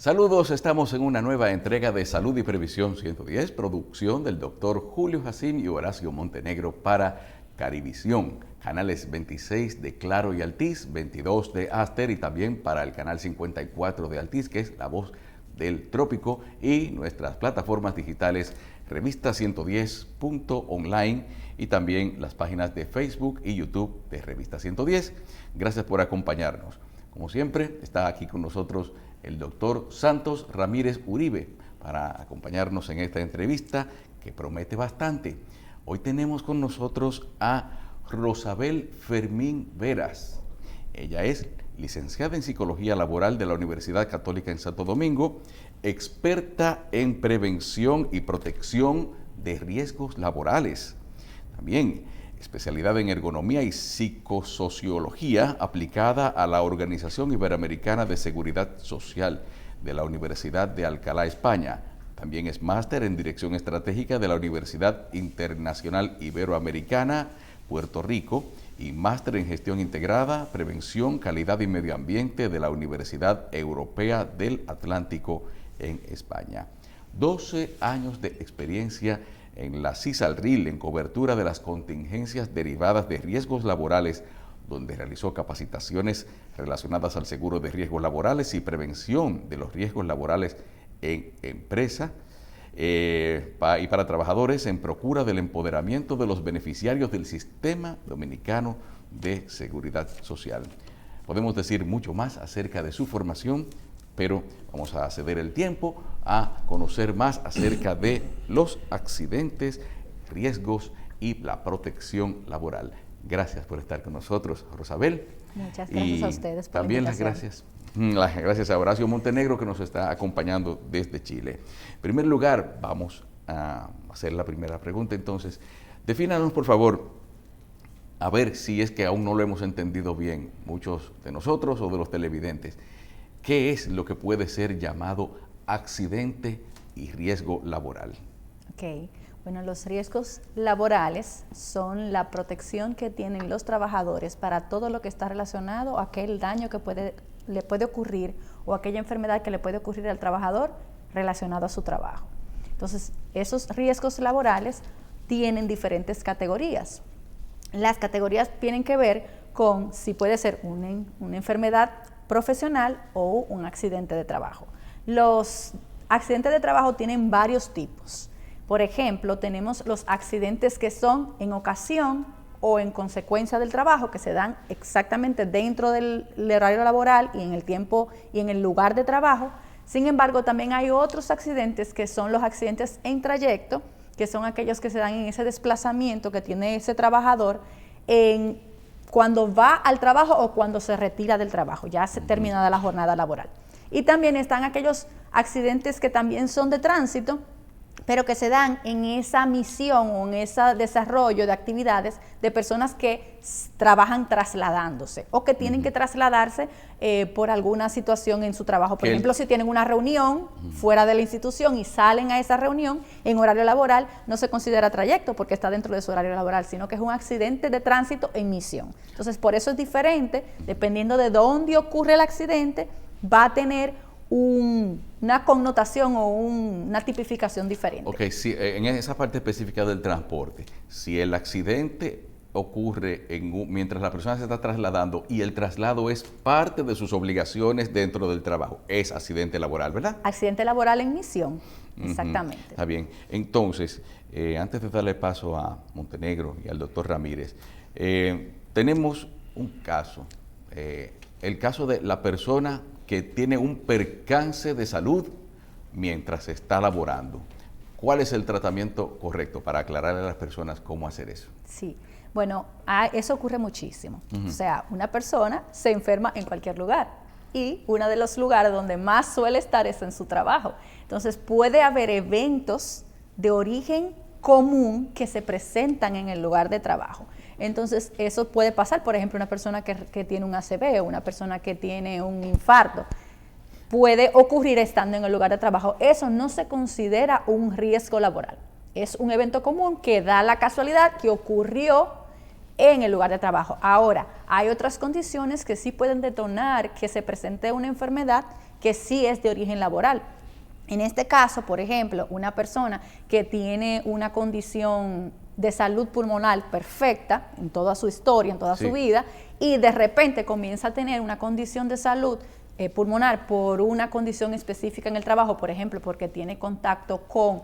Saludos, estamos en una nueva entrega de Salud y Previsión 110, producción del doctor Julio Jacín y Horacio Montenegro para Carivisión, canales 26 de Claro y Altiz, 22 de Aster y también para el canal 54 de Altiz, que es La Voz del Trópico, y nuestras plataformas digitales Revista110.online y también las páginas de Facebook y YouTube de Revista 110. Gracias por acompañarnos. Como siempre, está aquí con nosotros el doctor Santos Ramírez Uribe para acompañarnos en esta entrevista que promete bastante. Hoy tenemos con nosotros a Rosabel Fermín Veras. Ella es licenciada en Psicología Laboral de la Universidad Católica en Santo Domingo, experta en prevención y protección de riesgos laborales. También especialidad en ergonomía y psicosociología aplicada a la Organización Iberoamericana de Seguridad Social de la Universidad de Alcalá, España. También es máster en Dirección Estratégica de la Universidad Internacional Iberoamericana, Puerto Rico, y máster en Gestión Integrada, Prevención, Calidad y Medio Ambiente de la Universidad Europea del Atlántico en España. 12 años de experiencia en la CISALRIL en cobertura de las contingencias derivadas de riesgos laborales, donde realizó capacitaciones relacionadas al seguro de riesgos laborales y prevención de los riesgos laborales en empresa y para trabajadores en procura del empoderamiento de los beneficiarios del Sistema Dominicano de Seguridad Social. Podemos decir mucho más acerca de su formación, pero vamos a ceder el tiempo a conocer más acerca de los accidentes, riesgos y la protección laboral. Gracias por estar con nosotros, Rosabel. Muchas gracias a ustedes por también la las gracias a Horacio Montenegro, que nos está acompañando desde Chile. En primer lugar, vamos a hacer la primera pregunta. Entonces, defínanos, por favor, a ver si es que aún no lo hemos entendido bien, muchos de nosotros o de los televidentes. ¿Qué es lo que puede ser llamado accidente y riesgo laboral? Ok, bueno, los riesgos laborales son la protección que tienen los trabajadores para todo lo que está relacionado a aquel daño que le puede ocurrir o aquella enfermedad que le puede ocurrir al trabajador relacionado a su trabajo. Entonces, esos riesgos laborales tienen diferentes categorías. Las categorías tienen que ver con si puede ser una enfermedad profesional o un accidente de trabajo. Los accidentes de trabajo tienen varios tipos. Por ejemplo, tenemos los accidentes que son en ocasión o en consecuencia del trabajo, que se dan exactamente dentro del horario laboral y en el tiempo y en el lugar de trabajo. Sin embargo, también hay otros accidentes que son los accidentes en trayecto, que son aquellos que se dan en ese desplazamiento que tiene ese trabajador cuando va al trabajo o cuando se retira del trabajo, ya se terminada la jornada laboral. Y también están aquellos accidentes que también son de tránsito, pero que se dan en esa misión o en ese desarrollo de actividades de personas que trabajan trasladándose o que tienen que trasladarse por alguna situación en su trabajo. Por ejemplo, si tienen una reunión fuera de la institución y salen a esa reunión en horario laboral, no se considera trayecto porque está dentro de su horario laboral, sino que es un accidente de tránsito en misión. Entonces, por eso es diferente, dependiendo de dónde ocurre el accidente, va a tener una connotación o una tipificación diferente. Ok, si, en esa parte específica del transporte, si el accidente ocurre mientras la persona se está trasladando y el traslado es parte de sus obligaciones dentro del trabajo, es accidente laboral, ¿verdad? Accidente laboral en misión, exactamente. Está bien. Entonces, antes de darle paso a Montenegro y al doctor Ramírez, tenemos un caso, el caso de la persona que tiene un percance de salud mientras está laborando. ¿Cuál es el tratamiento correcto para aclararle a las personas cómo hacer eso? Sí, bueno, eso ocurre muchísimo. O sea, una persona se enferma en cualquier lugar y uno de los lugares donde más suele estar es en su trabajo. Entonces, puede haber eventos de origen común que se presentan en el lugar de trabajo. Entonces, eso puede pasar, por ejemplo, una persona que tiene un ACV o una persona que tiene un infarto. Puede ocurrir estando en el lugar de trabajo. Eso no se considera un riesgo laboral. Es un evento común que da la casualidad que ocurrió en el lugar de trabajo. Ahora, hay otras condiciones que sí pueden detonar que se presente una enfermedad que sí es de origen laboral. En este caso, por ejemplo, una persona que tiene una condición de salud pulmonar perfecta en toda su historia, en toda su vida, y de repente comienza a tener una condición de salud pulmonar por una condición específica en el trabajo, por ejemplo, porque tiene contacto con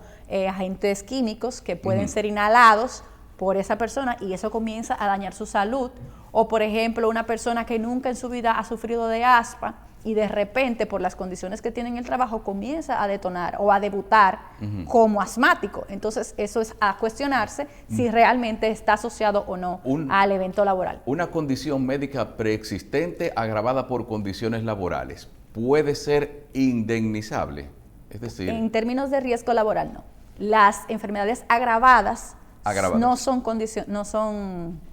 agentes químicos que pueden ser inhalados por esa persona y eso comienza a dañar su salud. O, por ejemplo, una persona que nunca en su vida ha sufrido de asma y de repente, por las condiciones que tiene en el trabajo, comienza a detonar o a debutar como asmático. Entonces, eso es a cuestionarse si realmente está asociado o no al evento laboral. Una condición médica preexistente agravada por condiciones laborales puede ser indemnizable. Es decir, en términos de riesgo laboral, no. Las enfermedades agravadas no son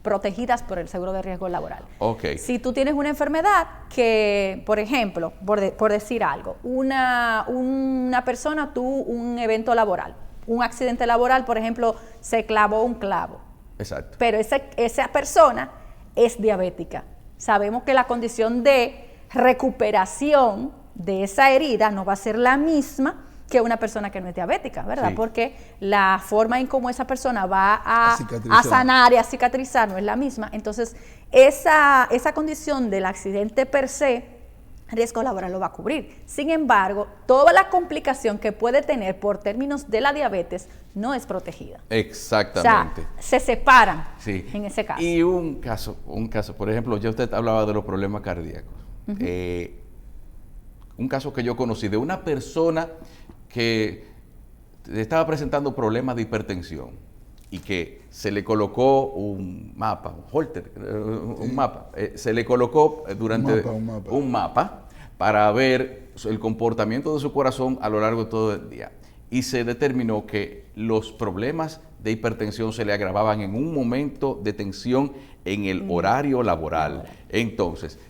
protegidas por el seguro de riesgo laboral. Okay. Si tú tienes una enfermedad que, por ejemplo, por decir algo, una persona tuvo un evento laboral, un accidente laboral, por ejemplo, se clavó un clavo. Exacto. Pero esa persona es diabética. Sabemos que la condición de recuperación de esa herida no va a ser la misma que una persona que no es diabética, ¿verdad? Sí. Porque la forma en cómo esa persona va a sanar y a cicatrizar no es la misma. Entonces, esa condición del accidente per se, riesgo laboral lo va a cubrir. Sin embargo, toda la complicación que puede tener por términos de la diabetes no es protegida. Exactamente. O sea, se separan en ese caso. Y un caso, por ejemplo, ya usted hablaba de los problemas cardíacos. Un caso que yo conocí de una persona que estaba presentando problemas de hipertensión y que se le colocó un mapa, un holter, un mapa, se le colocó durante un mapa para ver el comportamiento de su corazón a lo largo de todo el día. Y se determinó que los problemas de hipertensión se le agravaban en un momento de tensión en el horario laboral. Entonces,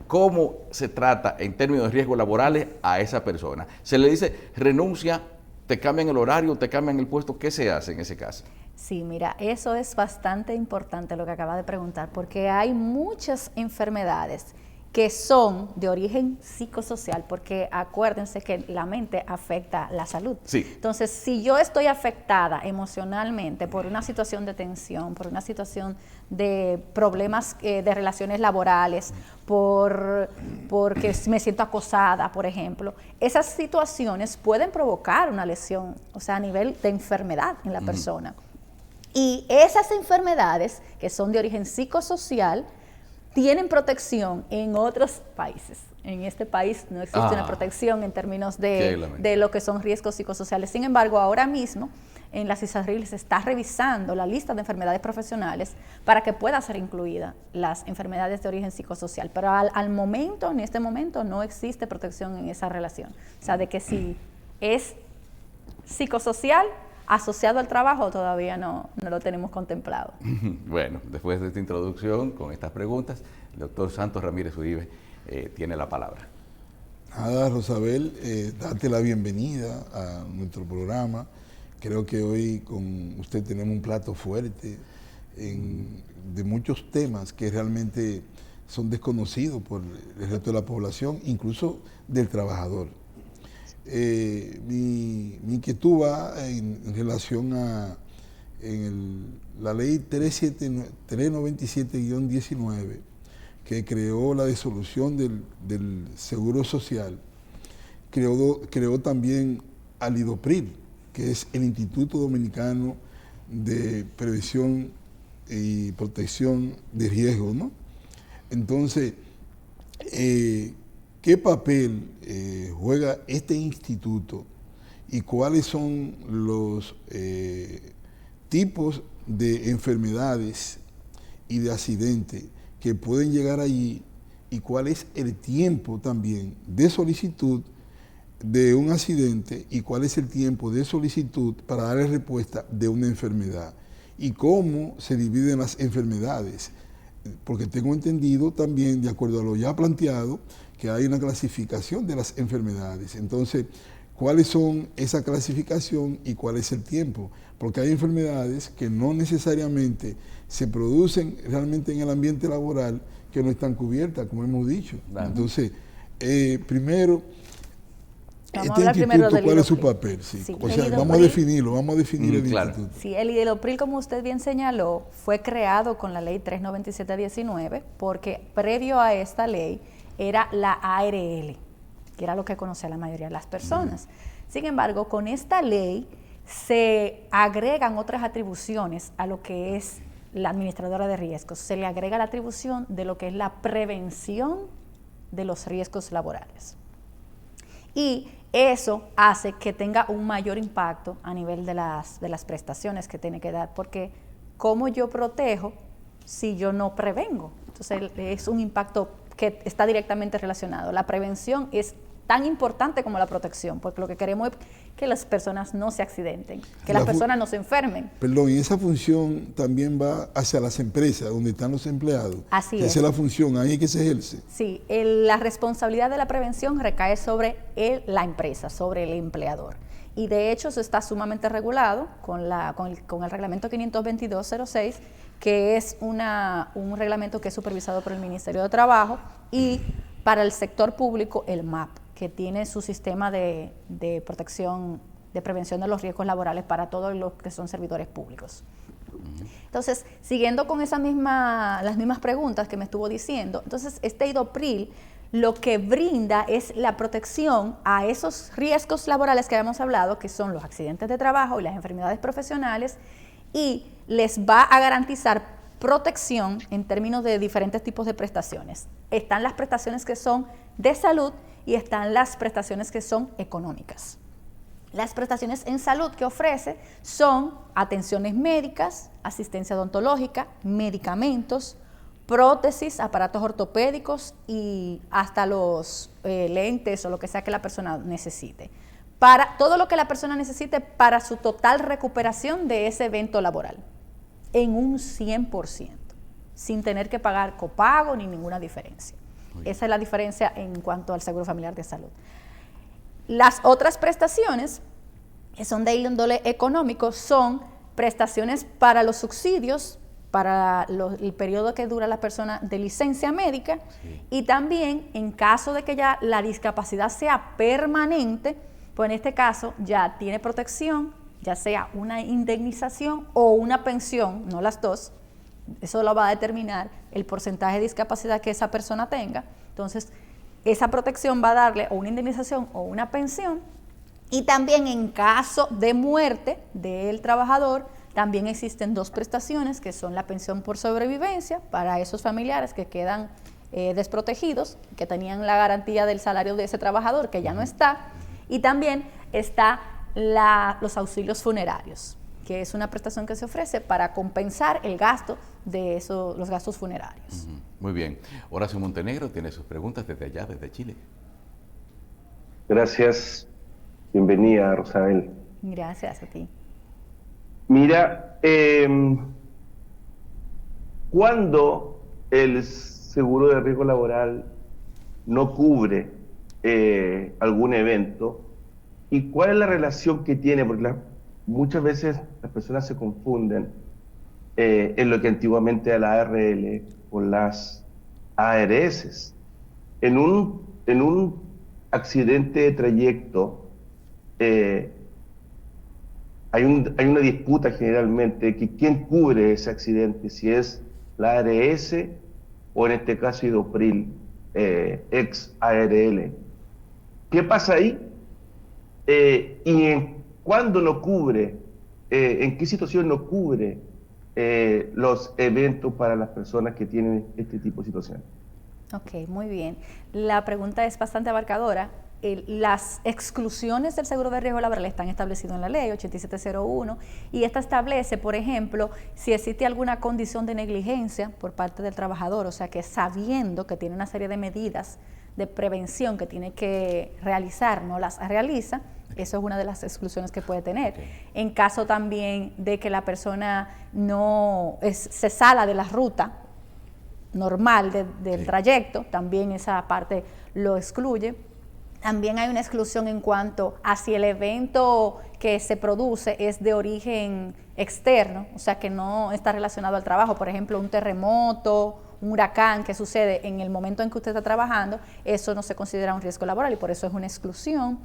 ¿cómo se trata en términos de riesgos laborales a esa persona? Se le dice, renuncia, te cambian el horario, te cambian el puesto, ¿qué se hace en ese caso? Sí, mira, eso es bastante importante lo que acaba de preguntar, porque hay muchas enfermedades que son de origen psicosocial, porque acuérdense que la mente afecta la salud. Sí. Entonces, si yo estoy afectada emocionalmente por una situación de tensión, por una situación de problemas de relaciones laborales, porque me siento acosada, por ejemplo, esas situaciones pueden provocar una lesión, o sea, a nivel de enfermedad en la persona. Y esas enfermedades que son de origen psicosocial tienen protección en otros países. En este país no existe una protección en términos de lo que son riesgos psicosociales. Sin embargo, ahora mismo en la CISARRIL se está revisando la lista de enfermedades profesionales para que pueda ser incluida las enfermedades de origen psicosocial. Pero al momento, en este momento, no existe protección en esa relación. O sea, de que si es psicosocial asociado al trabajo, todavía no lo tenemos contemplado. Bueno, después de esta introducción, con estas preguntas, el doctor Santos Ramírez Uribe tiene la palabra. Nada, Rosabel, darte la bienvenida a nuestro programa. Creo que hoy con usted tenemos un plato fuerte de muchos temas que realmente son desconocidos por el resto de la población, incluso del trabajador. Mi inquietud va en relación a la ley 397-19, que creó la disolución del Seguro Social, creó también al IDOPRIL, que es el Instituto Dominicano de Prevención y Protección de Riesgos, ¿no? Entonces, ¿qué papel juega este instituto y cuáles son los tipos de enfermedades y de accidentes que pueden llegar allí y cuál es el tiempo también de solicitud de un accidente y cuál es el tiempo de solicitud para darle respuesta de una enfermedad y cómo se dividen las enfermedades? Porque tengo entendido también, de acuerdo a lo ya planteado, que hay una clasificación de las enfermedades. Entonces, ¿cuáles son esa clasificación y cuál es el tiempo? Porque hay enfermedades que no necesariamente se producen realmente en el ambiente laboral, que no están cubiertas, como hemos dicho. Entonces, Primero, Vamos a este hablar primero instituto, del ¿cuál es su Idopril? papel? Sí. Sí, O el sea, vamos a Idopril. definirlo, vamos a definir el claro. instituto. Sí, el Idopril, como usted bien señaló, fue creado con la ley 397/19 porque previo a esta ley era la ARL, que era lo que conocía la mayoría de las personas. Sin embargo, con esta ley se agregan otras atribuciones a lo que es la administradora de riesgos. Se le agrega la atribución de lo que es la prevención de los riesgos laborales. Y eso hace que tenga un mayor impacto a nivel de las prestaciones que tiene que dar, porque ¿cómo yo protejo si yo no prevengo? Entonces es un impacto que está directamente relacionado. La prevención es tan importante como la protección, porque lo que queremos es que las personas no se accidenten, que las personas no se enfermen. Perdón, y esa función también va hacia las empresas, donde están los empleados. Así es. Esa es la función, ahí es que se ejerce. Sí, la responsabilidad de la prevención recae sobre la empresa, sobre el empleador. Y de hecho eso está sumamente regulado con el reglamento 522/06, que es un reglamento que es supervisado por el Ministerio de Trabajo, y para el sector público el MAP, que tiene su sistema de protección, de prevención de los riesgos laborales para todos los que son servidores públicos. Entonces, siguiendo con las mismas preguntas que me estuvo diciendo, entonces este Idopril lo que brinda es la protección a esos riesgos laborales que habíamos hablado, que son los accidentes de trabajo y las enfermedades profesionales, y les va a garantizar protección en términos de diferentes tipos de prestaciones. Están las prestaciones que son de salud y están las prestaciones que son económicas. Las prestaciones en salud que ofrece son atenciones médicas, asistencia odontológica, medicamentos, prótesis, aparatos ortopédicos y hasta los lentes o lo que sea que la persona necesite. Para todo lo que la persona necesite para su total recuperación de ese evento laboral, en un 100%, sin tener que pagar copago ni ninguna diferencia. Esa es la diferencia en cuanto al seguro familiar de salud. Las otras prestaciones, que son de índole económico, son prestaciones para los subsidios, para el periodo que dura la persona de licencia médica, y también en caso de que ya la discapacidad sea permanente, pues en este caso ya tiene protección, ya sea una indemnización o una pensión, no las dos. Eso lo va a determinar el porcentaje de discapacidad que esa persona tenga. Entonces, esa protección va a darle o una indemnización o una pensión. Y también en caso de muerte del trabajador, también existen dos prestaciones, que son la pensión por sobrevivencia para esos familiares que quedan desprotegidos, que tenían la garantía del salario de ese trabajador, que ya no está. Y también está los auxilios funerarios, que es una prestación que se ofrece para compensar el gasto de los gastos funerarios. Muy bien. Horacio Montenegro tiene sus preguntas desde allá, desde Chile. Gracias. Bienvenida, Rosabel. Gracias a ti. Mira, ¿cuándo el seguro de riesgo laboral no cubre algún evento? ¿Y cuál es la relación que tiene? Porque muchas veces las personas se confunden en lo que antiguamente era la ARL con las ARS. En un accidente de trayecto hay una disputa generalmente que quién cubre ese accidente, si es la ARS o en este caso Idopril, ex ARL. ¿Qué pasa ahí? ¿Y cuándo no cubre? ¿En qué situación no cubre los eventos para las personas que tienen este tipo de situaciones? Ok, muy bien. La pregunta es bastante abarcadora. Las exclusiones del seguro de riesgo laboral están establecidas en la ley 8701 y esta establece, por ejemplo, si existe alguna condición de negligencia por parte del trabajador, o sea que sabiendo que tiene una serie de medidas de prevención que tiene que realizar, no las realiza, eso es una de las exclusiones que puede tener. En caso también de que la persona se sala de la ruta normal del trayecto, también esa parte lo excluye. También hay una exclusión en cuanto a si el evento que se produce es de origen externo, o sea que no está relacionado al trabajo, por ejemplo, un terremoto, un huracán que sucede en el momento en que usted está trabajando, eso no se considera un riesgo laboral y por eso es una exclusión.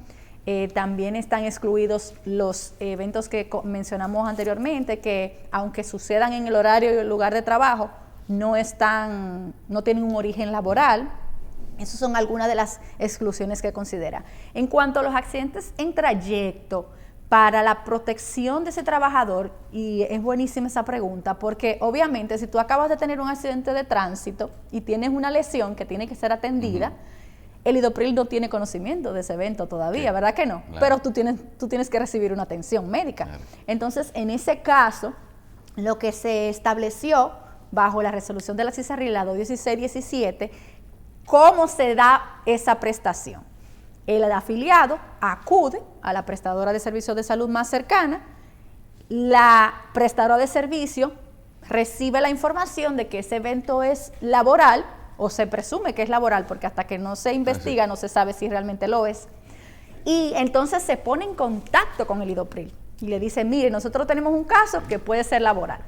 También están excluidos los eventos que mencionamos anteriormente, que aunque sucedan en el horario y el lugar de trabajo, no tienen un origen laboral. Esas son algunas de las exclusiones que considera. En cuanto a los accidentes en trayecto, para la protección de ese trabajador, y es buenísima esa pregunta, porque obviamente si tú acabas de tener un accidente de tránsito y tienes una lesión que tiene que ser atendida, el IDOPRIL no tiene conocimiento de ese evento todavía, sí, ¿verdad que no? Claro. Pero tú tienes que recibir una atención médica. Claro. Entonces, en ese caso, lo que se estableció bajo la resolución de la CISARRIL, la 21617, ¿cómo se da esa prestación? El afiliado acude a la prestadora de servicios de salud más cercana, la prestadora de servicio recibe la información de que ese evento es laboral, o se presume que es laboral, porque hasta que no se investiga no se sabe si realmente lo es, y entonces se pone en contacto con el IDOPRIL y le dice, mire, nosotros tenemos un caso que puede ser laboral,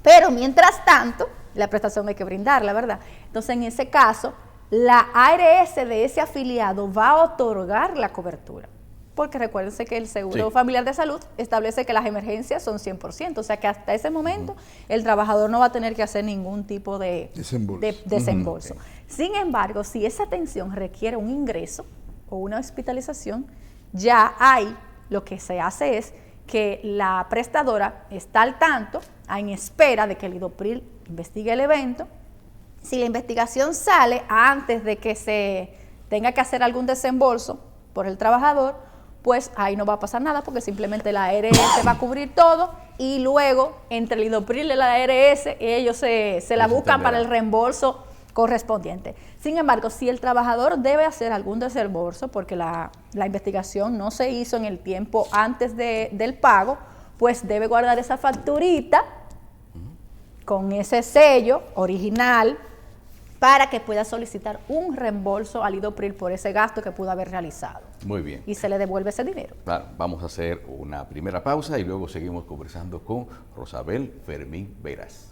pero mientras tanto, la prestación hay que brindarla, ¿verdad? Entonces, en ese caso, la ARS de ese afiliado va a otorgar la cobertura, porque recuérdense que el Seguro Familiar de Salud establece que las emergencias son 100%, o sea que hasta ese momento el trabajador no va a tener que hacer ningún tipo de desembolso. Sin embargo, si esa atención requiere un ingreso o una hospitalización, ya lo que se hace es que la prestadora está al tanto, en espera de que el IDOPRIL investigue el evento. Si la investigación sale antes de que se tenga que hacer algún desembolso por el trabajador, pues ahí no va a pasar nada porque simplemente la ARS va a cubrir todo y luego entre el IDOPRIL y la ARS ellos se la buscan para el reembolso correspondiente. Sin embargo, si el trabajador debe hacer algún desembolso porque la investigación no se hizo en el tiempo antes del pago, pues debe guardar esa facturita con ese sello original para que pueda solicitar un reembolso al IDOPRIL por ese gasto que pudo haber realizado. Muy bien. Y se le devuelve ese dinero. Claro, vamos a hacer una primera pausa y luego seguimos conversando con Rosabel Fermín Veras.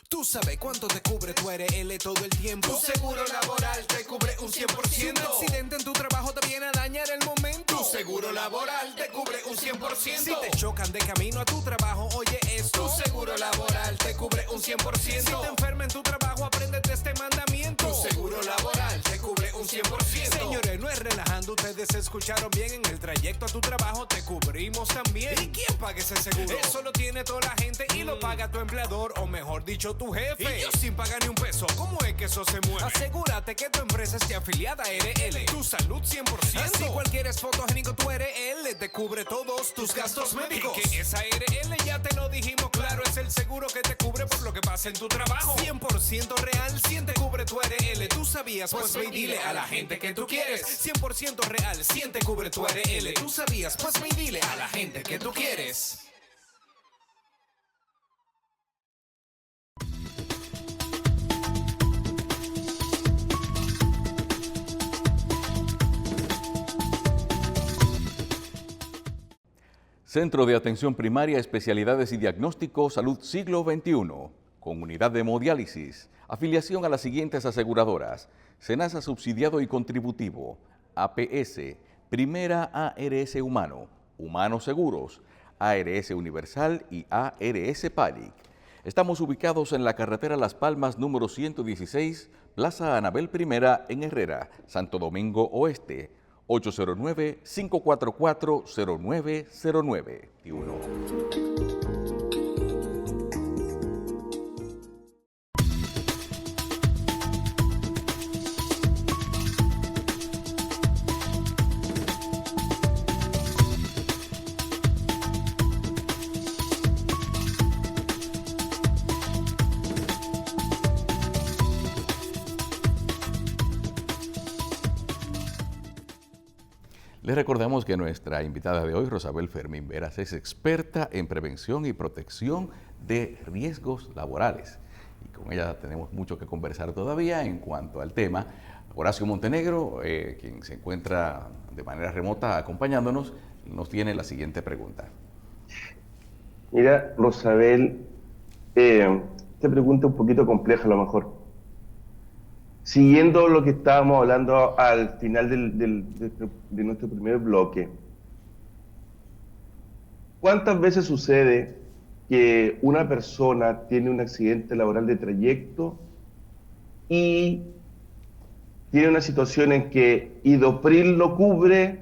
Tú sabes cuánto te cubre tu ARL todo el tiempo. Tu seguro laboral te cubre un 100%. Si un accidente en tu trabajo te viene a dañar el momento, tu seguro laboral te cubre un 100%. Si te chocan de camino a tu trabajo, oye esto, tu seguro laboral te cubre un 100%. Si te enfermas en tu trabajo, apréndete este mandamiento, tu seguro laboral te cubre un 100%. Señores, no es relajando, ustedes escucharon bien. En el trayecto a tu trabajo te cubrimos también. ¿Y quién paga ese seguro? Eso lo tiene toda la gente y lo paga tu empleador, o mejor dicho, tu jefe. Y yo sin pagar ni un peso, ¿cómo es que eso se mueve? Asegúrate que tu empresa esté afiliada a ARL. Tu salud 100%. Así cualquier es fotogénico, tu ARL te cubre todos tus gastos médicos. Y que esa ARL, ya te lo dijimos claro, es el seguro que te cubre por lo que pasa en tu trabajo. 100% real, 100 te cubre tu ARL. ¿Tú sabías? Pues ve y dile a la gente que tú quieres. 100% real, 100 te cubre tu ARL. ¿Tú sabías? Pues ve y dile a la gente que tú quieres. Centro de Atención Primaria, Especialidades y Diagnóstico, Salud Siglo XXI, con unidad de hemodiálisis, afiliación a las siguientes aseguradoras: SENASA subsidiado y contributivo, APS, Primera ARS Humano, Humano Seguros, ARS Universal y ARS PALIC. Estamos ubicados en la carretera Las Palmas número 116, Plaza Anabel I en Herrera, Santo Domingo Oeste, 809-544-0909. Les recordamos que nuestra invitada de hoy, Rosabel Fermín Veras, es experta en prevención y protección de riesgos laborales. Y con ella tenemos mucho que conversar todavía en cuanto al tema. Horacio Montenegro, quien se encuentra de manera remota acompañándonos, nos tiene la siguiente pregunta. Mira, Rosabel, esta pregunta es un poquito compleja a lo mejor. Siguiendo lo que estábamos hablando al final de nuestro primer bloque, ¿cuántas veces sucede que una persona tiene un accidente laboral de trayecto y tiene una situación en que Idopril no cubre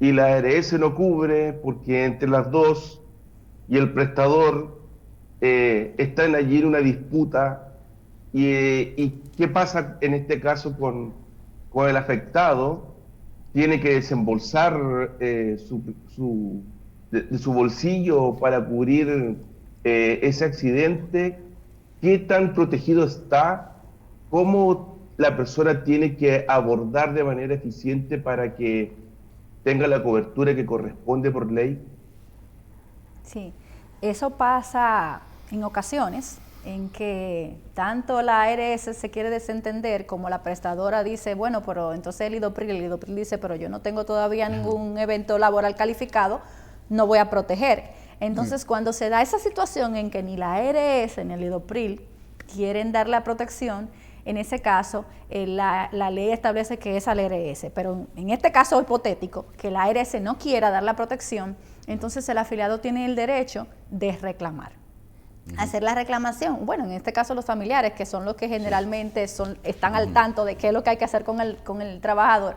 y la ARS no cubre porque entre las dos y el prestador están allí en una disputa? ¿Y qué pasa en este caso con el afectado? Tiene que desembolsar de su bolsillo para cubrir ese accidente. ¿Qué tan protegido está? ¿Cómo la persona tiene que abordar de manera eficiente para que tenga la cobertura que corresponde por ley? Sí, eso pasa en ocasiones en que tanto la ARS se quiere desentender como la prestadora dice, bueno, pero entonces el Idopril dice, pero yo no tengo todavía ningún evento laboral calificado, no voy a proteger. Entonces, cuando se da esa situación en que ni la ARS ni el Idopril quieren dar la protección, en ese caso la ley establece que es al ARS, pero en este caso hipotético, que la ARS no quiera dar la protección, entonces el afiliado tiene el derecho de reclamar. Hacer la reclamación, bueno, en este caso los familiares, que son los que generalmente están al tanto de qué es lo que hay que hacer con el trabajador,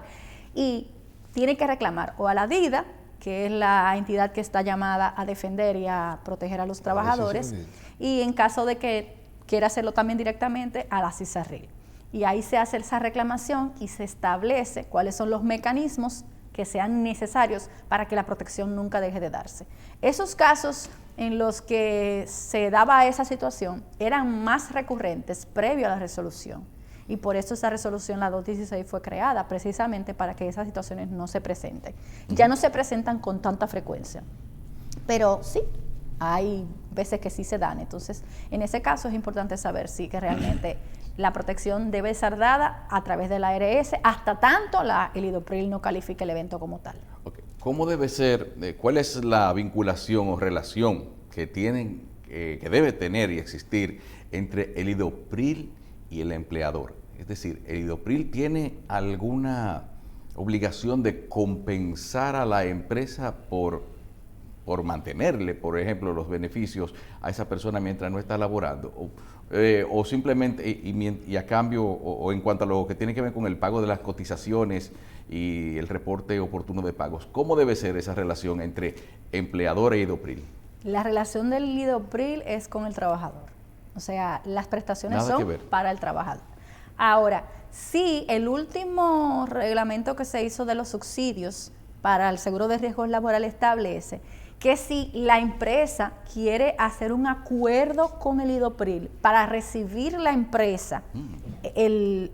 y tiene que reclamar o a la DIDA, que es la entidad que está llamada a defender y a proteger a los trabajadores, y en caso de que quiera hacerlo también directamente, a la CISARRIL. Y ahí se hace esa reclamación y se establece cuáles son los mecanismos que sean necesarios para que la protección nunca deje de darse. Esos casos en los que se daba esa situación eran más recurrentes previo a la resolución, y por eso esa resolución, la 216, fue creada precisamente para que esas situaciones no se presenten. Ya no se presentan con tanta frecuencia, pero sí, hay veces que sí se dan. Entonces, en ese caso es importante saber que realmente la protección debe ser dada a través de la ARS hasta tanto el Idopril no califique el evento como tal. Okay. ¿Cómo debe ser, cuál es la vinculación o relación que debe tener y existir entre el Idopril y el empleador? Es decir, ¿el Idopril tiene alguna obligación de compensar a la empresa por mantenerle, por ejemplo, los beneficios a esa persona mientras no está laborando? O simplemente, y a cambio, o en cuanto a lo que tiene que ver con el pago de las cotizaciones y el reporte oportuno de pagos, ¿cómo debe ser esa relación entre empleador e Idopril? La relación del Idopril es con el trabajador, o sea, las prestaciones son para el trabajador. Ahora, sí, el último reglamento que se hizo de los subsidios para el seguro de riesgos laborales establece que si la empresa quiere hacer un acuerdo con el Idopril para recibir la empresa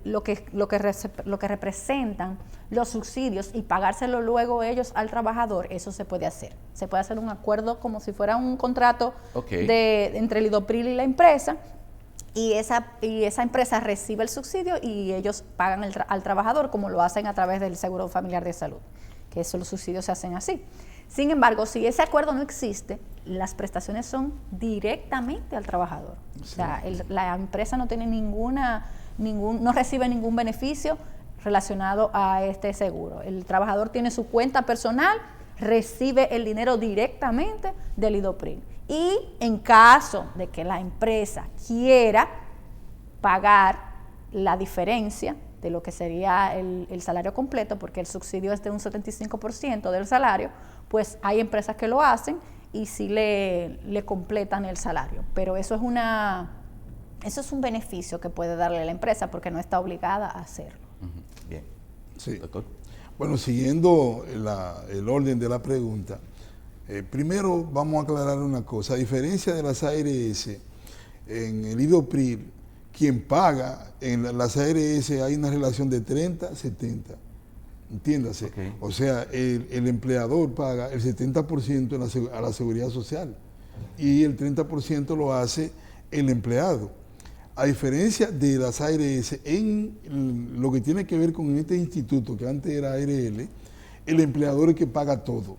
lo que representan los subsidios y pagárselo luego ellos al trabajador, eso se puede hacer. Se puede hacer un acuerdo como si fuera un contrato entre el Idopril y la empresa, y esa empresa recibe el subsidio y ellos pagan al trabajador, como lo hacen a través del Seguro Familiar de Salud, que los subsidios se hacen así. Sin embargo, si ese acuerdo no existe, las prestaciones son directamente al trabajador. Sí. O sea, la empresa no tiene no recibe ningún beneficio relacionado a este seguro. El trabajador tiene su cuenta personal, recibe el dinero directamente del Idopril. Y en caso de que la empresa quiera pagar la diferencia de lo que sería el salario completo, porque el subsidio es de un 75% del salario, pues hay empresas que lo hacen y sí le completan el salario. Pero eso es un beneficio que puede darle a la empresa porque no está obligada a hacerlo. Bien. Sí. Doctor. Bueno, siguiendo el orden de la pregunta, primero vamos a aclarar una cosa. A diferencia de las ARS, en el Idopril, quien paga, en las ARS hay una relación de 30-70. entiéndase. Okay. O sea, el empleador paga el 70% a la seguridad social y el 30% lo hace el empleado. A diferencia de las ARS, en lo que tiene que ver con este instituto, que antes era ARL, el empleador es el que paga todo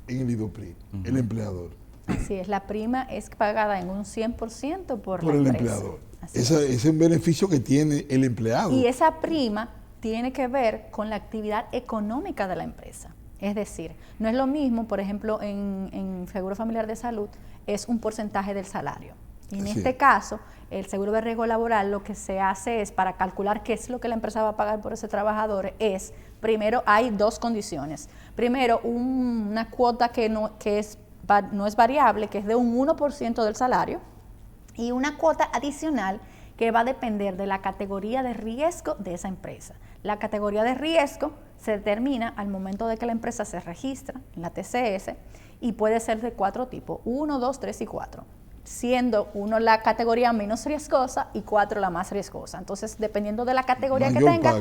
en el IDOPRI, el empleador. Así es, la prima es pagada en un 100% por la el empresa. empleador. Así Ese es un beneficio que tiene el empleado. Y esa prima tiene que ver con la actividad económica de la empresa. Es decir, no es lo mismo, por ejemplo, en Seguro Familiar de Salud, es un porcentaje del salario. Y en este caso, el seguro de riesgo laboral lo que se hace es, para calcular qué es lo que la empresa va a pagar por ese trabajador, es, primero, hay dos condiciones. Primero, una cuota que no es variable, que es de un 1% del salario, y una cuota adicional que va a depender de la categoría de riesgo de esa empresa. La categoría de riesgo se determina al momento de que la empresa se registra en la TCS y puede ser de 4 tipos, 1, 2, 3 y 4, siendo 1 la categoría menos riesgosa y 4 la más riesgosa. Entonces, dependiendo de la categoría que tenga,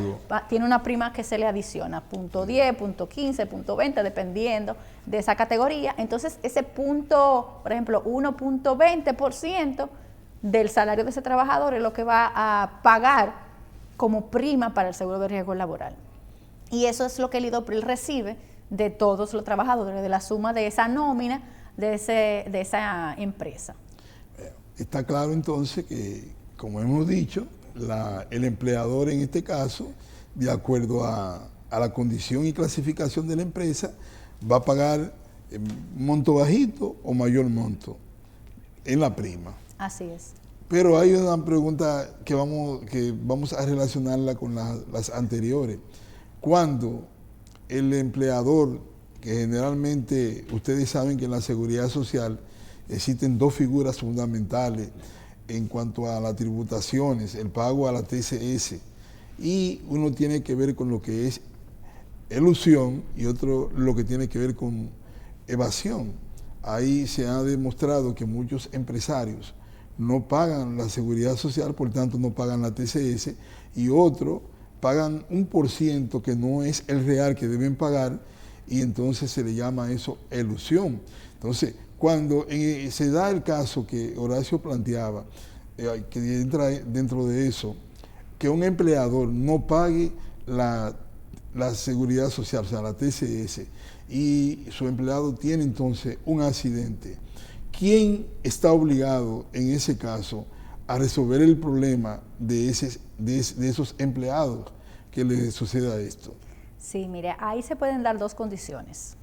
tiene una prima que se le adiciona, punto 10, punto 15, punto 20, dependiendo de esa categoría. Entonces, ese punto, por ejemplo, 1.20% del salario de ese trabajador es lo que va a pagar como prima para el seguro de riesgo laboral. Y eso es lo que el IDOPRIL recibe de todos los trabajadores, de la suma de esa nómina de esa empresa. Está claro entonces que, como hemos dicho, el empleador en este caso, de acuerdo a la condición y clasificación de la empresa, va a pagar monto bajito o mayor monto en la prima. Así es. Pero hay una pregunta que vamos a relacionarla con las anteriores. Cuando el empleador, que generalmente ustedes saben que en la seguridad social existen 2 figuras fundamentales en cuanto a las tributaciones, el pago a la TCS, y uno tiene que ver con lo que es elusión y otro lo que tiene que ver con evasión. Ahí se ha demostrado que muchos empresarios no pagan la seguridad social, por tanto no pagan la TCS, y otros pagan 1% que no es el real que deben pagar, y entonces se le llama eso elusión. Entonces, cuando se da el caso que Horacio planteaba, que entra dentro de eso, que un empleador no pague la seguridad social, o sea, la TCS, y su empleado tiene entonces un accidente, ¿quién está obligado en ese caso a resolver el problema de esos empleados que les suceda esto? Sí, mire, ahí se pueden dar 2 condiciones.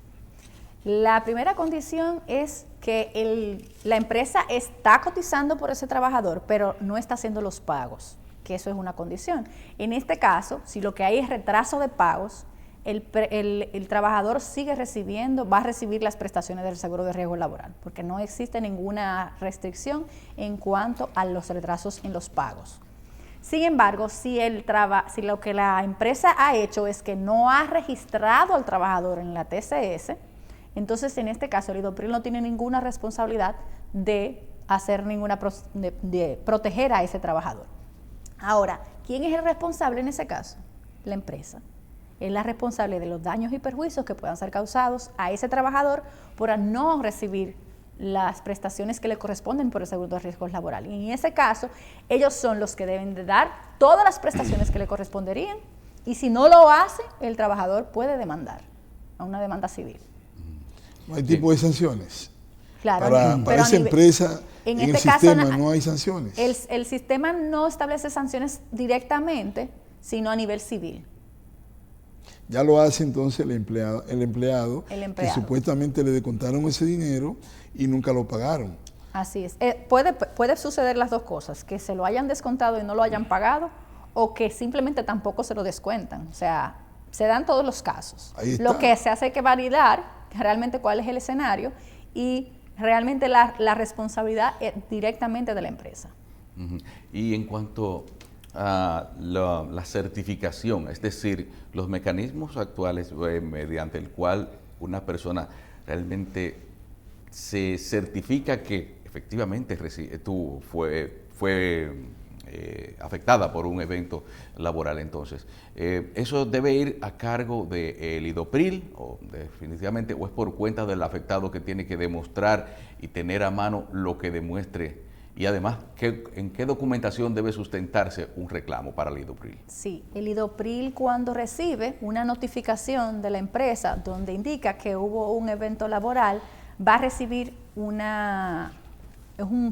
La primera condición es que la empresa está cotizando por ese trabajador, pero no está haciendo los pagos, que eso es una condición. En este caso, si lo que hay es retraso de pagos, el trabajador va a recibir las prestaciones del seguro de riesgo laboral, porque no existe ninguna restricción en cuanto a los retrasos en los pagos. Sin embargo, si lo que la empresa ha hecho es que no ha registrado al trabajador en la TCS, entonces en este caso el IDOPRIL no tiene ninguna responsabilidad de proteger a ese trabajador. Ahora, ¿quién es el responsable en ese caso? La empresa. Es la responsable de los daños y perjuicios que puedan ser causados a ese trabajador por no recibir las prestaciones que le corresponden por el seguro de riesgos laborales. Y en ese caso, ellos son los que deben de dar todas las prestaciones que le corresponderían, y si no lo hace, el trabajador puede demandar a una demanda civil. ¿No hay tipo de sanciones? Claro, para esa empresa, en el sistema no hay sanciones. El sistema no establece sanciones directamente, sino a nivel civil. Ya lo hace entonces el empleado, que supuestamente le descontaron ese dinero y nunca lo pagaron. Así es. Puede suceder las dos cosas, que se lo hayan descontado y no lo hayan pagado, o que simplemente tampoco se lo descuentan. O sea, se dan todos los casos. Lo que se hace es que validar realmente cuál es el escenario y realmente la responsabilidad es directamente de la empresa. Y en cuanto a la certificación, es decir, los mecanismos actuales mediante el cual una persona realmente se certifica que efectivamente afectada por un evento laboral. Entonces, ¿eso debe ir a cargo del IDOPRIL o definitivamente o es por cuenta del afectado que tiene que demostrar y tener a mano lo que demuestre? Y además, ¿en qué documentación debe sustentarse un reclamo para el IDOPRIL? Sí, el IDOPRIL cuando recibe una notificación de la empresa donde indica que hubo un evento laboral, va a recibir un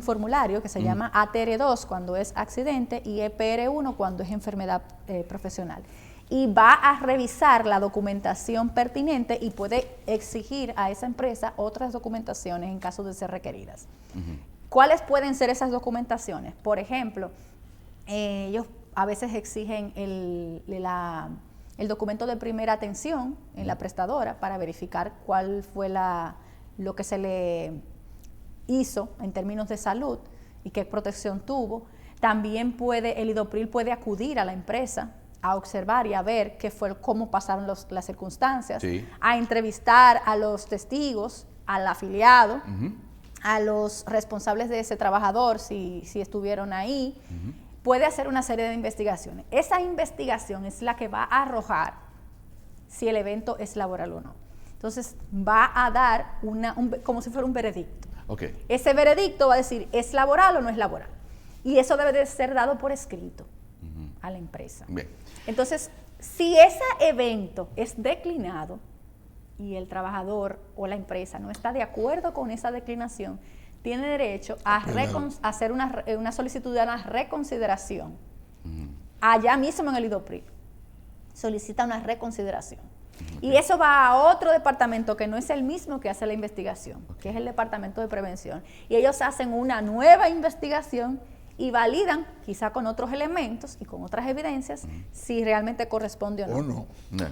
formulario que se llama ATR2 cuando es accidente y EPR1 cuando es enfermedad profesional. Y va a revisar la documentación pertinente y puede exigir a esa empresa otras documentaciones en caso de ser requeridas. ¿Cuáles pueden ser esas documentaciones? Por ejemplo, ellos a veces exigen el documento de primera atención en la prestadora para verificar cuál fue lo que se le hizo en términos de salud y qué protección tuvo. También el IDOPRIL puede acudir a la empresa a observar y a ver cómo pasaron las circunstancias, sí, a entrevistar a los testigos, al afiliado, a los responsables de ese trabajador, si estuvieron ahí, puede hacer una serie de investigaciones. Esa investigación es la que va a arrojar si el evento es laboral o no. Entonces, va a dar como si fuera un veredicto. Okay. Ese veredicto va a decir, ¿es laboral o no es laboral? Y eso debe de ser dado por escrito a la empresa. Bien. Entonces, si ese evento es declinado, y el trabajador o la empresa no está de acuerdo con esa declinación, tiene derecho a hacer una solicitud de una reconsideración. Allá mismo en el IDOPRIL. Solicita una reconsideración. Y eso va a otro departamento que no es el mismo que hace la investigación, que es el departamento de prevención. Y ellos hacen una nueva investigación y validan, quizá con otros elementos y con otras evidencias, si realmente corresponde o no.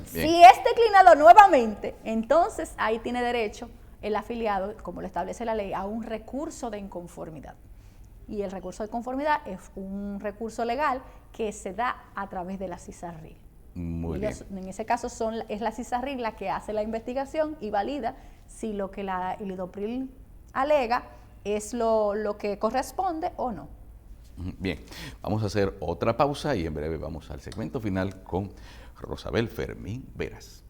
Si es declinado nuevamente, entonces ahí tiene derecho el afiliado, como lo establece la ley, a un recurso de inconformidad. Y el recurso de conformidad es un recurso legal que se da a través de la CISARRIL. Muy bien. En ese caso es la CISARRIL la que hace la investigación y valida si lo que el IDOPRIL alega es lo que corresponde o no. Bien, vamos a hacer otra pausa y en breve vamos al segmento final con Rosabel Fermín Veras.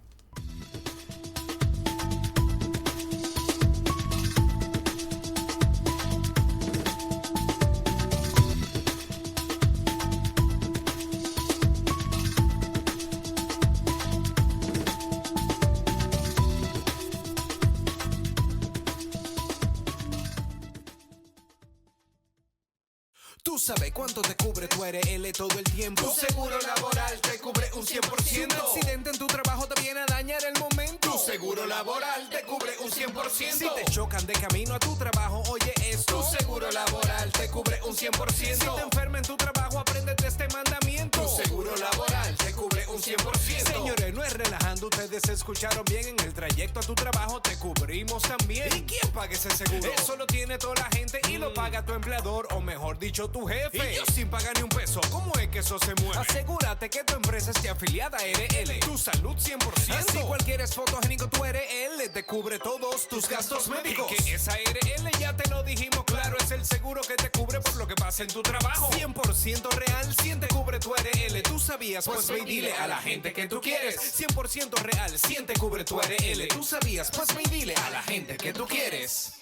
Tú sabes cuánto te cubre tu ARL todo el tiempo. Tu seguro laboral te cubre un 100%. Si un accidente en tu trabajo te viene a dañar el momento, tu seguro laboral te cubre un 100%. Si te chocan de camino a tu trabajo, oye esto, tu seguro laboral te cubre un 100%. Si te enfermas en tu trabajo, apréndete este mandamiento, tu seguro laboral te cubre un 100%. Señores, no es relajando, ustedes escucharon bien. En el trayecto a tu trabajo te cubrimos también. ¿Y quién paga ese seguro? Eso lo tiene toda la gente y lo paga tu empleador, o mejor dicho, tu jefe. Y yo sin pagar ni un peso, ¿cómo es que eso se mueve? Asegúrate que tu empresa esté afiliada a ARL. Tu salud 100%. Así cualquier es fotogénico, tu ARL te cubre todos tus gastos médicos. Que esa ARL ya te lo dijimos claro, es el seguro que te cubre por lo que pasa en tu trabajo. 100% real, 100 te cubre tu ARL. ¿Tú sabías? Pues ve y dile a la gente que tú quieres. 100% real, 100 te cubre tu ARL. ¿Tú sabías? Pues ve y dile a la gente que tú quieres.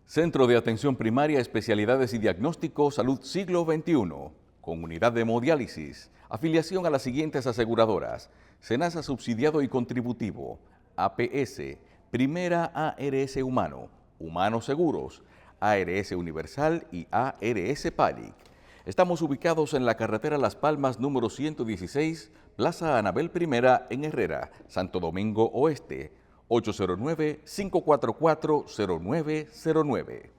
Centro de Atención Primaria, Especialidades y Diagnóstico, Salud Siglo XXI, con unidad de hemodiálisis, afiliación a las siguientes aseguradoras: SENASA subsidiado y contributivo, APS, Primera ARS Humano, Humanos Seguros, ARS Universal y ARS PALIC. Estamos ubicados en la carretera Las Palmas número 116, Plaza Anabel I en Herrera, Santo Domingo Oeste, 809-544-0909.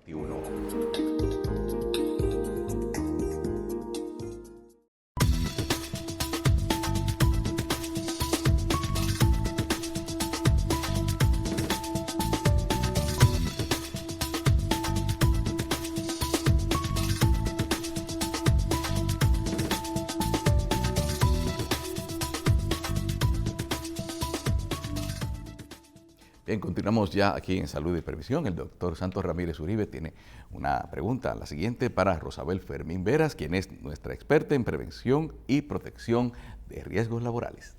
Bien, continuamos ya aquí en Salud y Previsión. El doctor Santos Ramírez Uribe tiene una pregunta, la siguiente, para Rosabel Fermín Veras, quien es nuestra experta en prevención y protección de riesgos laborales.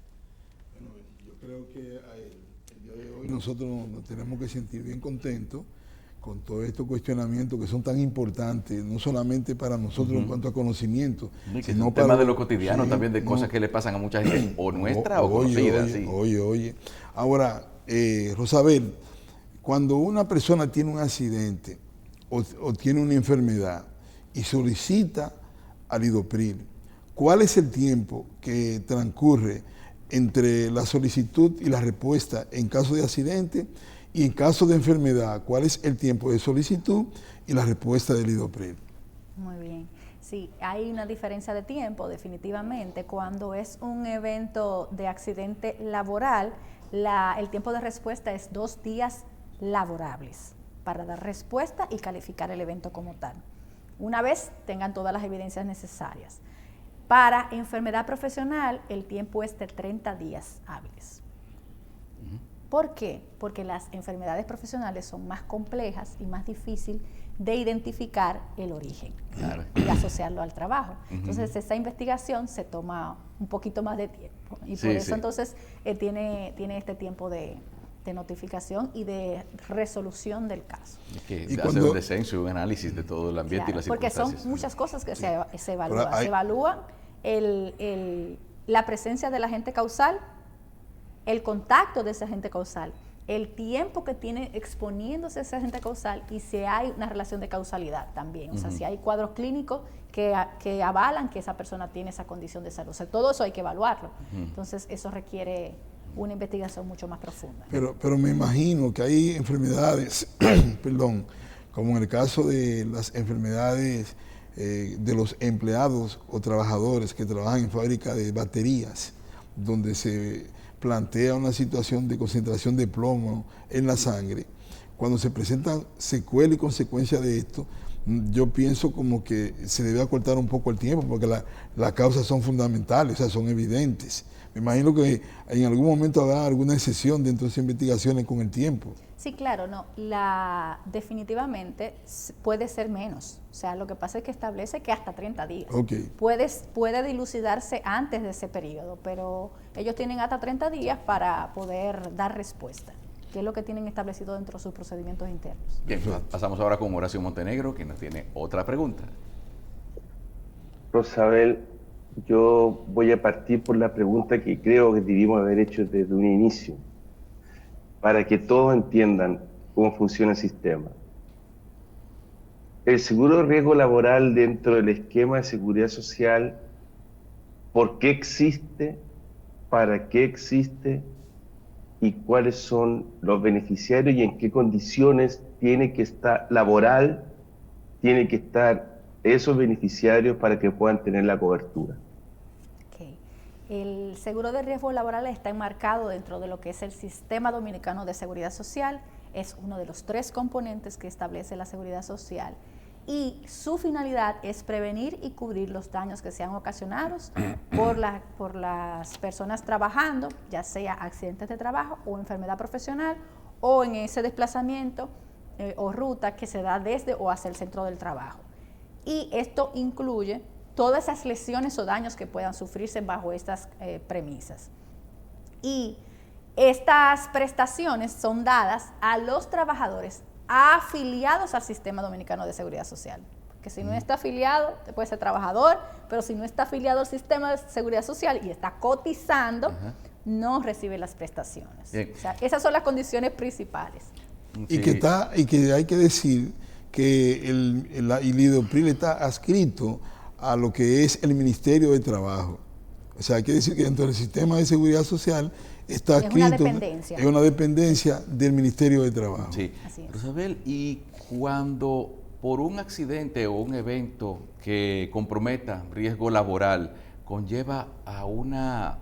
Bueno, yo creo que el día de hoy nosotros nos tenemos que sentir bien contentos con todos estos cuestionamientos que son tan importantes, no solamente para nosotros en cuanto a conocimiento, sino para tema de lo cotidiano, sí, también de cosas que le pasan a mucha gente, o nuestra o conocida. Oye. Ahora, Rosabel, cuando una persona tiene un accidente o tiene una enfermedad y solicita alidopril, ¿cuál es el tiempo que transcurre entre la solicitud y la respuesta en caso de accidente? Y en caso de enfermedad, ¿cuál es el tiempo de solicitud y la respuesta del alidopril? Muy bien. Sí, hay una diferencia de tiempo, definitivamente. Cuando es un evento de accidente laboral, el tiempo de respuesta es 2 días laborables para dar respuesta y calificar el evento como tal, una vez tengan todas las evidencias necesarias. Para enfermedad profesional, el tiempo es de 30 días hábiles. ¿Por qué? Porque las enfermedades profesionales son más complejas y más difícil de identificar el origen y asociarlo al trabajo. Entonces, esa investigación se toma un poquito más de tiempo y por eso entonces tiene este tiempo de notificación y de resolución del caso. Y hacer un descenso, un análisis de todo el ambiente y las circunstancias. Porque son muchas cosas que se evalúan. Se evalúan la presencia del agente causal, el contacto de ese agente causal, el tiempo que tiene exponiéndose ese agente causal y si hay una relación de causalidad también. O sea, si hay cuadros clínicos que avalan que esa persona tiene esa condición de salud. O sea, todo eso hay que evaluarlo. Entonces, eso requiere una investigación mucho más profunda. Pero me imagino que hay enfermedades, perdón, como en el caso de las enfermedades de los empleados o trabajadores que trabajan en fábrica de baterías, donde se plantea una situación de concentración de plomo en la sangre. Cuando se presentan secuelas y consecuencias de esto, yo pienso como que se debe acortar un poco el tiempo porque las causas son fundamentales, o sea, son evidentes. Me imagino que en algún momento habrá alguna excepción dentro de esas investigaciones con el tiempo. Sí, claro, no. Definitivamente puede ser menos. O sea, lo que pasa es que establece que hasta 30 días. Okay. Puede dilucidarse antes de ese periodo, pero ellos tienen hasta 30 días para poder dar respuesta, que es lo que tienen establecido dentro de sus procedimientos internos. Bien, pasamos ahora con Horacio Montenegro, que nos tiene otra pregunta. Rosabel, yo voy a partir por la pregunta que creo que debimos haber hecho desde un inicio, para que todos entiendan cómo funciona el sistema. El seguro de riesgo laboral dentro del esquema de seguridad social, ¿por qué existe? ¿Para qué existe? ¿Y cuáles son los beneficiarios y en qué condiciones tiene que estar tiene que estar esos beneficiarios para que puedan tener la cobertura? El seguro de riesgo laboral está enmarcado dentro de lo que es el Sistema Dominicano de Seguridad Social. Es uno de los 3 componentes que establece la seguridad social y su finalidad es prevenir y cubrir los daños que sean ocasionados por las personas trabajando, ya sea accidentes de trabajo o enfermedad profesional o en ese desplazamiento o ruta que se da desde o hacia el centro del trabajo. Y esto incluye todas esas lesiones o daños que puedan sufrirse bajo estas premisas. Y estas prestaciones son dadas a los trabajadores afiliados al Sistema Dominicano de Seguridad Social. Porque si no está afiliado, puede ser trabajador, pero si no está afiliado al Sistema de Seguridad Social y está cotizando, no recibe las prestaciones. O sea, esas son las condiciones principales. Sí. Y que hay que decir que el alidopril está adscrito a lo que es el Ministerio de Trabajo. O sea, hay que decir que dentro del Sistema de Seguridad Social está adscrito, es una dependencia del Ministerio de Trabajo. Sí. Rosabel, y cuando por un accidente o un evento que comprometa riesgo laboral conlleva a una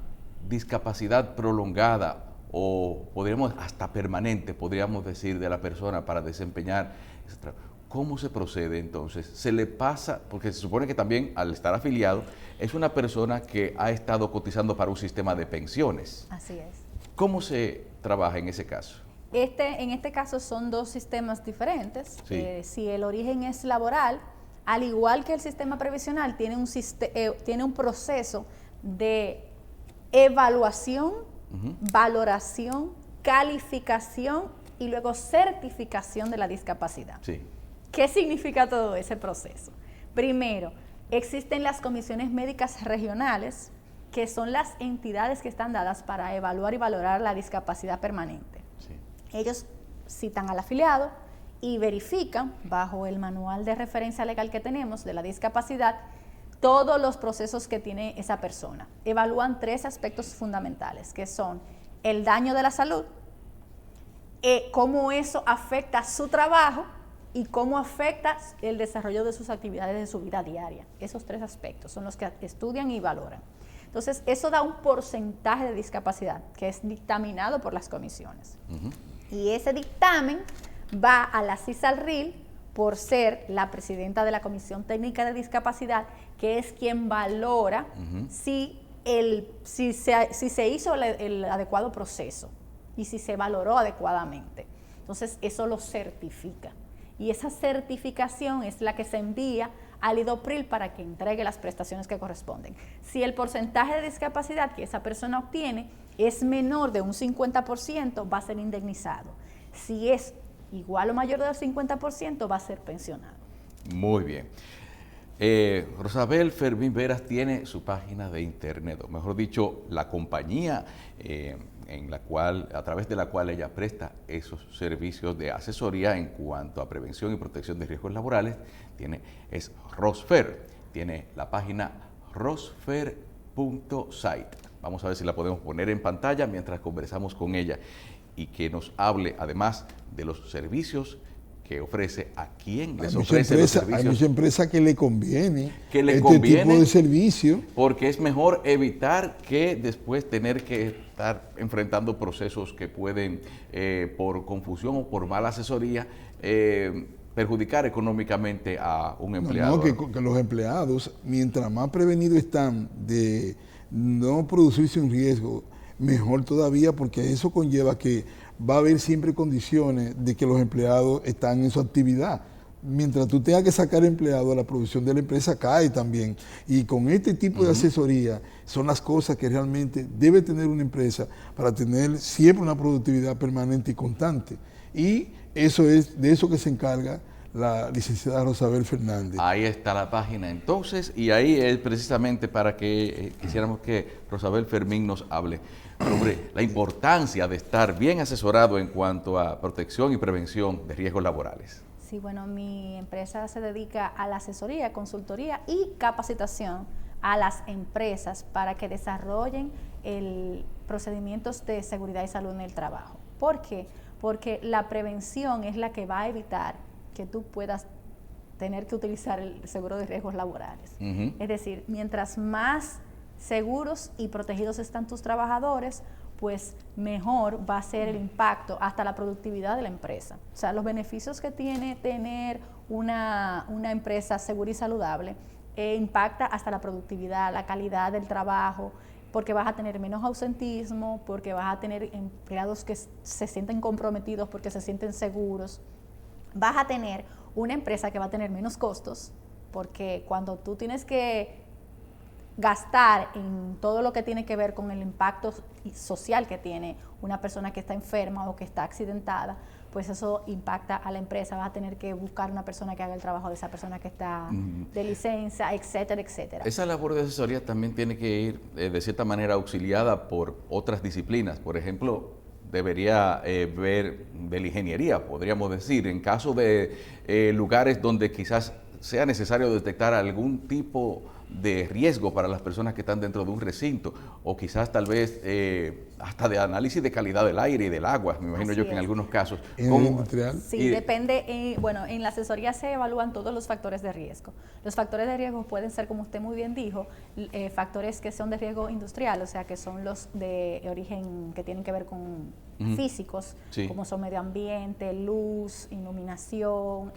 discapacidad prolongada o podríamos hasta permanente, podríamos decir, de la persona para desempeñar ese trabajo, ¿cómo se procede entonces? ¿Se le pasa? Porque se supone que también al estar afiliado es una persona que ha estado cotizando para un sistema de pensiones. Así es. ¿Cómo se trabaja en ese caso? En este caso son dos sistemas diferentes. Sí. Si el origen es laboral, al igual que el sistema previsional, tiene un proceso de evaluación, valoración, calificación y luego certificación de la discapacidad. Sí. ¿Qué significa todo ese proceso? Primero, existen las comisiones médicas regionales, que son las entidades que están dadas para evaluar y valorar la discapacidad permanente. Sí. Ellos citan al afiliado y verifican, bajo el manual de referencia legal que tenemos de la discapacidad, todos los procesos que tiene esa persona. Evalúan 3 aspectos fundamentales, que son el daño de la salud, cómo eso afecta su trabajo y cómo afecta el desarrollo de sus actividades de su vida diaria. Esos 3 aspectos son los que estudian y valoran. Entonces, eso da un porcentaje de discapacidad que es dictaminado por las comisiones. Y ese dictamen va a la CISALRIL por ser la presidenta de la Comisión Técnica de Discapacidad, que es quien valora si se hizo el adecuado proceso y si se valoró adecuadamente. Entonces, eso lo certifica. Y esa certificación es la que se envía al IDOPRIL para que entregue las prestaciones que corresponden. Si el porcentaje de discapacidad que esa persona obtiene es menor de un 50%, va a ser indemnizado. Si es igual o mayor del 50%, va a ser pensionado. Muy bien. Rosabel Fermín Veras tiene su página de internet, o mejor dicho, la compañía a través de la cual ella presta esos servicios de asesoría en cuanto a prevención y protección de riesgos laborales, es Rosfer. Tiene la página rosfer.site. Vamos a ver si la podemos poner en pantalla mientras conversamos con ella y que nos hable además de los servicios que ofrece, a quién les ofrece los servicios. Hay mucha empresa que le conviene este tipo de servicio. Porque es mejor evitar que después tener que estar enfrentando procesos que pueden, por confusión o por mala asesoría, perjudicar económicamente a un empleado. Que los empleados, mientras más prevenidos están de no producirse un riesgo, mejor todavía, porque eso conlleva que va a haber siempre condiciones de que los empleados están en su actividad. Mientras tú tengas que sacar empleados, la producción de la empresa cae también. Y con este tipo de asesoría son las cosas que realmente debe tener una empresa para tener siempre una productividad permanente y constante. Y eso es de eso que se encarga la licenciada Rosabel Fernández. Ahí está la página entonces, y ahí es precisamente para que quisiéramos que Rosabel Fermín nos hable sobre la importancia de estar bien asesorado en cuanto a protección y prevención de riesgos laborales. Sí, bueno, mi empresa se dedica a la asesoría, consultoría y capacitación a las empresas para que desarrollen procedimientos de seguridad y salud en el trabajo. ¿Por qué? Porque la prevención es la que va a evitar que tú puedas tener que utilizar el seguro de riesgos laborales. Es decir, mientras más seguros y protegidos están tus trabajadores, pues mejor va a ser el impacto hasta la productividad de la empresa. O sea, los beneficios que tiene tener una empresa segura y saludable impacta hasta la productividad, la calidad del trabajo, porque vas a tener menos ausentismo, porque vas a tener empleados que se sienten comprometidos porque se sienten seguros. Vas a tener una empresa que va a tener menos costos, porque cuando tú tienes que gastar en todo lo que tiene que ver con el impacto social que tiene una persona que está enferma o que está accidentada, pues eso impacta a la empresa. Vas a tener que buscar una persona que haga el trabajo de esa persona que está de licencia, etcétera, etcétera. Esa labor de asesoría también tiene que ir de cierta manera auxiliada por otras disciplinas. Por ejemplo, debería ver de la ingeniería, podríamos decir, en caso de lugares donde quizás sea necesario detectar algún tipo de riesgo para las personas que están dentro de un recinto, o quizás tal vez hasta de análisis de calidad del aire y del agua, me imagino yo que en algunos casos. ¿En el industrial? Sí, depende. Bueno, en la asesoría se evalúan todos los factores de riesgo. Los factores de riesgo pueden ser, como usted muy bien dijo, factores que son de riesgo industrial, o sea, que son los de origen que tienen que ver con físicos, como son medio ambiente, luz, iluminación,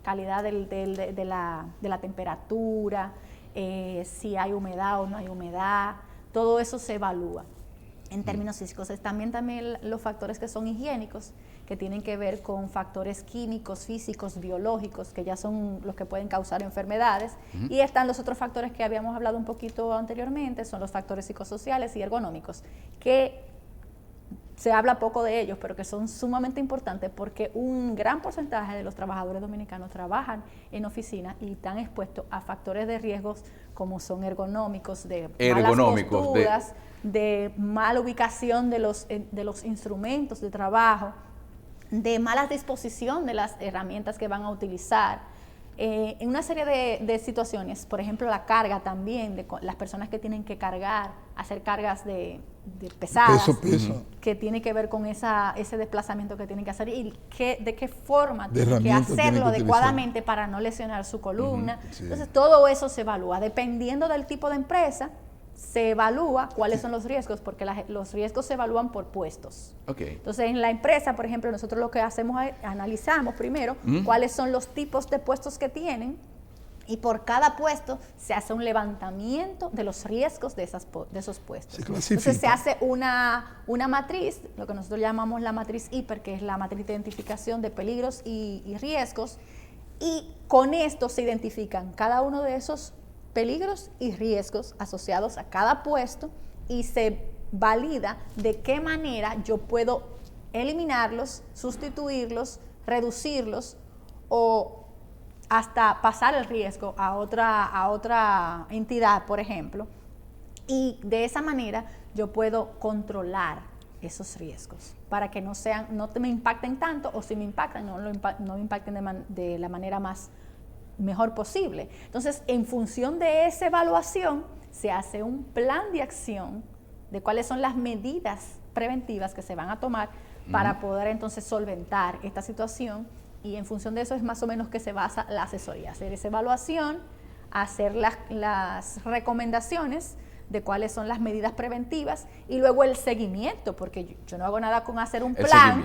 calidad de la temperatura, si hay humedad o no hay humedad, todo eso se evalúa. en términos físicos. Es también los factores que son higiénicos, que tienen que ver con factores químicos, físicos, biológicos, que ya son los que pueden causar enfermedades. Y están los otros factores que habíamos hablado un poquito anteriormente, son los factores psicosociales y ergonómicos, que se habla poco de ellos, pero que son sumamente importantes porque un gran porcentaje de los trabajadores dominicanos trabajan en oficina y están expuestos a factores de riesgos como son ergonómicos, de malas posturas, de mala ubicación de los instrumentos de trabajo, de mala disposición de las herramientas que van a utilizar. En una serie de situaciones, por ejemplo la carga también, de las personas que tienen que cargar, hacer cargas de pesadas, peso. que tiene que ver con ese desplazamiento que tienen que hacer y de qué forma tienen que hacerlo adecuadamente para no lesionar su columna. Sí. Entonces todo eso se evalúa, dependiendo del tipo de empresa, se evalúa cuáles son los riesgos, porque los riesgos se evalúan por puestos. Okay. Entonces, en la empresa, por ejemplo, nosotros lo que hacemos es analizamos primero cuáles son los tipos de puestos que tienen y por cada puesto se hace un levantamiento de los riesgos de esos puestos. Entonces, se hace una matriz, lo que nosotros llamamos la matriz HIPER, que es la matriz de identificación de peligros y riesgos, y con esto se identifican cada uno de esos peligros y riesgos asociados a cada puesto y se valida de qué manera yo puedo eliminarlos, sustituirlos, reducirlos o hasta pasar el riesgo a otra entidad, por ejemplo. Y de esa manera yo puedo controlar esos riesgos para que no me impacten tanto, o si me impactan, no me impacten de la manera mejor posible. Entonces, en función de esa evaluación, se hace un plan de acción de cuáles son las medidas preventivas que se van a tomar para poder entonces solventar esta situación, y en función de eso es más o menos que se basa la asesoría, hacer esa evaluación, hacer las recomendaciones de cuáles son las medidas preventivas y luego el seguimiento, porque yo no hago nada con hacer un plan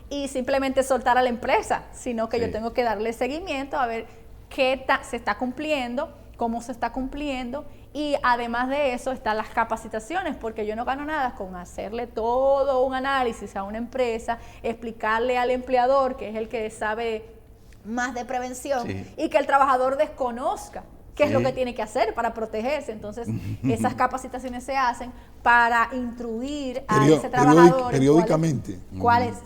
y simplemente soltar a la empresa, sino que yo tengo que darle seguimiento a ver qué se está cumpliendo, cómo se está cumpliendo, y además de eso están las capacitaciones, porque yo no gano nada con hacerle todo un análisis a una empresa, explicarle al empleador, que es el que sabe más de prevención, y que el trabajador desconozca qué es lo que tiene que hacer para protegerse. Entonces, esas capacitaciones se hacen para instruir a ese trabajador periódicamente.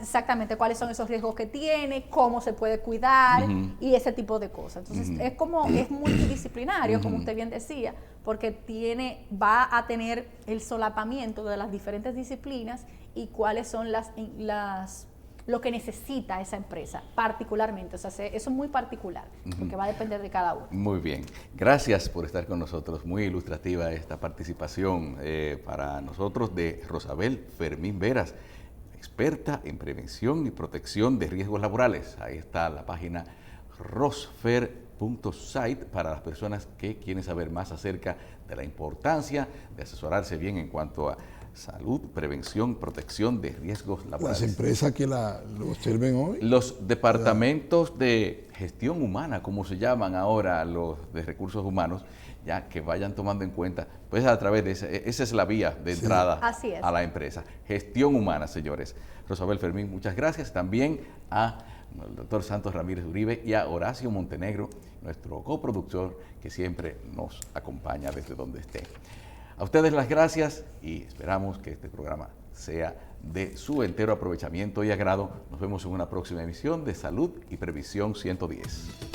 Exactamente cuáles son esos riesgos que tiene, cómo se puede cuidar y ese tipo de cosas. Entonces, es multidisciplinario, como usted bien decía, porque va a tener el solapamiento de las diferentes disciplinas y cuáles son lo que necesita esa empresa particularmente. O sea, eso es muy particular, porque va a depender de cada uno. Muy bien. Gracias por estar con nosotros. Muy ilustrativa esta participación para nosotros de Rosabel Fermín Veras, experta en prevención y protección de riesgos laborales. Ahí está la página rosfer.site para las personas que quieren saber más acerca de la importancia de asesorarse bien en cuanto a salud, prevención, protección de riesgos laborales. Las empresas que lo observen hoy. Los departamentos de gestión humana, como se llaman ahora los de recursos humanos, ya que vayan tomando en cuenta, pues a través de esa es la vía de entrada a la empresa. Gestión humana, señores. Rosabel Fermín, muchas gracias. También al doctor Santos Ramírez Uribe y a Horacio Montenegro, nuestro coproductor, que siempre nos acompaña desde donde esté. A ustedes las gracias y esperamos que este programa sea de su entero aprovechamiento y agrado. Nos vemos en una próxima emisión de Salud y Previsión 110.